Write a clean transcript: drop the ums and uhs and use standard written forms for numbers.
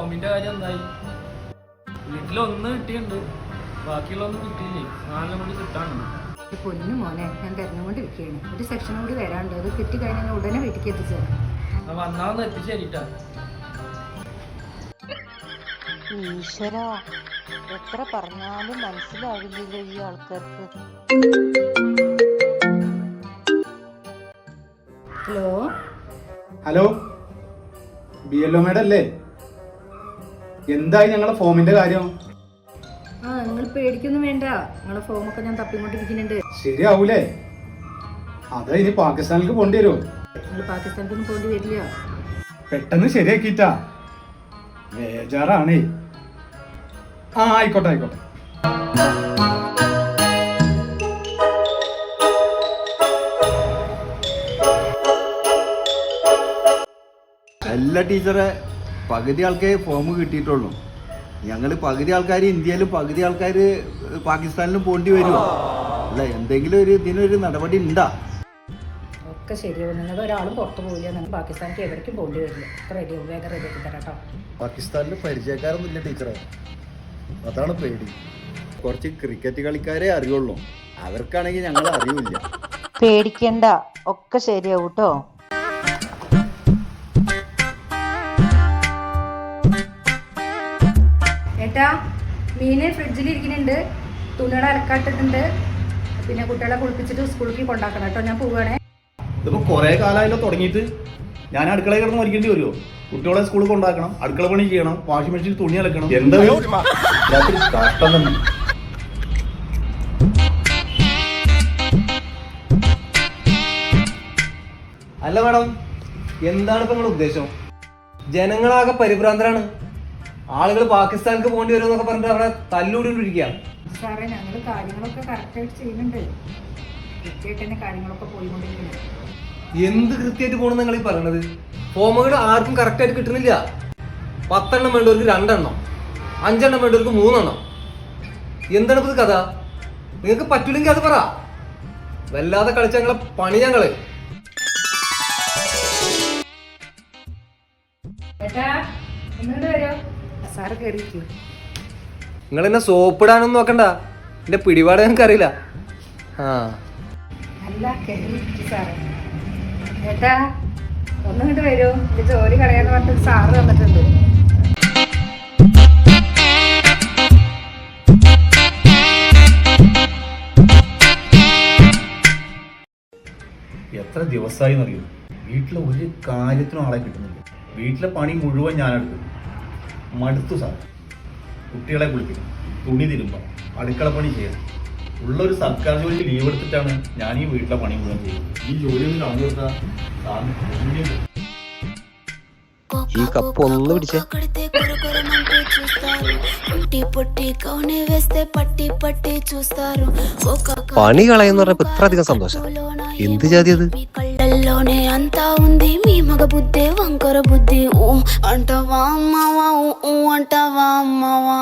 ഫോമിന്റെ കാര്യം എന്തായി? വീട്ടിലൊന്ന് കിട്ടിയുണ്ട്, ബാക്കിയുള്ളൊന്നും കിട്ടിയില്ലേ. 4 കൂടി കിട്ടാനുണ്ട്. പൊന്നു മോനെ, ഞാൻ തിരഞ്ഞുകൊണ്ടിരിക്കുകയാണ്. ഒരു സെക്ഷൻ കൂടി വരാണ്ട്, അത് കിട്ടി കഴിഞ്ഞാൽ ഉടനെ വീട്ടിലേക്ക് എത്തിച്ചേ. വന്നാന്ന് എത്തിച്ചേരിട്ടാ. ഈശ്വര, എത്ര പറഞ്ഞാലും മനസ്സിലാവില്ലല്ലോ ഈ ആൾക്കാർക്ക്. ഹലോ ഹലോ, BLO മേഡം അല്ലേ? എന്തായി ഞങ്ങളെ ഫോമിന്റെ കാര്യം? നിങ്ങൾ പേടിക്കൊന്നും വേണ്ട, നിങ്ങളെ ഫോമൊക്കെ ഞാൻ തപ്പിക്കൊണ്ടിരിക്കുന്നുണ്ട്. ശരിയാവൂലേ? അതാ ഇനി പാകിസ്ഥാനിലേക്ക് പോണ്ടി വരുമോ? നിങ്ങൾ പാകിസ്ഥാനിലേക്കൊന്നും പോണ്ടി വരില്ല. പെട്ടെന്ന് ശരിയാക്കിട്ടാ, ബേജാറാണേ. ആയിക്കോട്ടെ ആയിക്കോട്ടെ. അല്ല ടീച്ചറെ, പകുതി ആൾക്കാർ ഫോം കിട്ടിയിട്ടുള്ളൂ. ഞങ്ങൾ പകുതി ആൾക്കാർ ഇന്ത്യയിലും പകുതി ആൾക്കാർ പാകിസ്ഥാനിലും പോണ്ടി വരുമോ? അല്ല, എന്തെങ്കിലും ഒരു ഇതിനൊരു നടപടി ഉണ്ടാ? ഒക്കെ ശരിയാവും. നിങ്ങൾ ഒരാളും പുറത്തു പോവില്ല, നിങ്ങൾ പാകിസ്ഥാനിലേക്ക് എവിടേക്കും പോണ്ടി വരില്ല. റെഡിയാവും, വേഗം റെഡിയാക്കി തരാം കേട്ടോ. പാകിസ്ഥാനിൽ പരിചയക്കാരൊന്നുമില്ല ടീച്ചറെ, അതാണ് പേടി. കുറച്ച് ക്രിക്കറ്റ് കളിക്കാരെ അറിയുള്ളൂ, അവർക്കാണെങ്കിൽ ഞങ്ങൾ അറിയില്ല. പേടിക്കണ്ട, ഒക്കെ ശരിയാവും കേട്ടോ. ഏട്ടാ, മീന് ഫ്രിഡ്ജിൽ ഇരിക്കുന്നുണ്ട്, തുണികളെ അലക്കാട്ടിട്ടുണ്ട്. പിന്നെ കുട്ടികളെ കുളിപ്പിച്ചിട്ട് സ്കൂളിലേക്ക് കൊണ്ടാക്കണം കേട്ടോ. ഞാൻ പോവുകയാണേ. ഇതിപ്പോ കുറെ കാലമായല്ലോ തുടങ്ങിയിട്ട്. ഞാൻ അടുക്കളയിൽ കിടന്ന് മരിക്കേണ്ടി വരുമോ? കുട്ടികളെ സ്കൂളിൽ കൊണ്ടാക്കണം, അടുക്കള പണി ചെയ്യണം, വാഷിംഗ് മെഷീനിൽ തുണി അലക്കണം. എന്താ കഷ്ടം തന്നെ. അല്ല മാഡം, എന്താണ് ഇപ്പൊ നിങ്ങളുടെ ഉദ്ദേശം? ജനങ്ങളാകെ പരിഭ്രാന്തരാണ്. ആളുകൾ പാകിസ്ഥാനിലേക്ക് പോകേണ്ടി വരും എന്നൊക്കെ പറഞ്ഞിട്ട് അവിടെ തല്ലൂടിക്കൊണ്ടിരിക്കുക. സാറേ, ഞങ്ങൾ കാര്യങ്ങളൊക്കെ കറക്റ്റായിട്ട് ചെയ്യുന്നുണ്ട്. കൃത്യമായിട്ട് തന്നെ കാര്യങ്ങളൊക്കെ പോയിക്കൊണ്ടിരിക്കുന്നത്. എന്ത് കൃത്യമായിട്ട് പോകണം നിങ്ങൾ ഈ പറയണത്? ഫോമുകൾ ആർക്കും കറക്റ്റായിട്ട് കിട്ടുന്നില്ല. 10 എണ്ണം വേണ്ടവർക്ക് 2 എണ്ണം, 5 എണ്ണം വേണ്ടവർക്ക് 3 എണ്ണം. എന്താണ് ഇപ്പൊ ഇത് കഥ? നിങ്ങൾക്ക് പറ്റൂലെങ്കിൽ അത് പറ. വല്ലാതെ കളിച്ച ഞങ്ങളെ പണി ഞങ്ങള്. ഏട്ടാ, ഒന്നുകൊണ്ട് വരോ? സാറ് കയറിയിരിക്കും. നിങ്ങൾ എന്നെ സോപ്പിടാനൊന്നും നോക്കണ്ട, എന്റെ പിടിപാട് ഞങ്ങൾക്ക് അറിയില്ല. അല്ല, കയറിയിരിക്കും സാറേ. ഏട്ടാ, ഒന്നുകൊണ്ട് വരൂ, എന്റെ ജോലി കളയാന്ന് പറഞ്ഞിട്ട് സാറ് വന്നിട്ടുണ്ട്. എത്ര ദിവസമായി എന്നറിയോ, വീട്ടിലെ ഒരു കാര്യത്തിനും ആളെ കിട്ടുന്നില്ല. വീട്ടിലെ പണി മുഴുവൻ ഞാനെടുക്കും. മടുത്തു സാർ. കുട്ടികളെ കുളിപ്പിക്കണം, തുണി തിരുമ്പണം, അടുക്കള പണി ചെയ്യണം. ഉള്ളൊരു സർക്കാർ ജോലിക്ക് ലീവ് എടുത്തിട്ടാണ് ഞാൻ ഈ വീട്ടിലെ പണി മുഴുവൻ ചെയ്യുന്നത്. ഈ ജോലി ഒന്ന് കളഞ്ഞു കൊടുത്താൽ സാറിന് ഈ കപ്പ് ഒന്ന് പിടിച്ചേ. പണി കളയെന്ന് പറഞ്ഞപ്പോ ഇത്ര അധികം സന്തോഷം. എന്ത് ജാതി അത്? కళ్ళల్లోనే అంతా ఉంది మీ మగ బుద్ధే వంకర బుద్ధి అంటవా అమ్మవా అంటవా అమ్మవా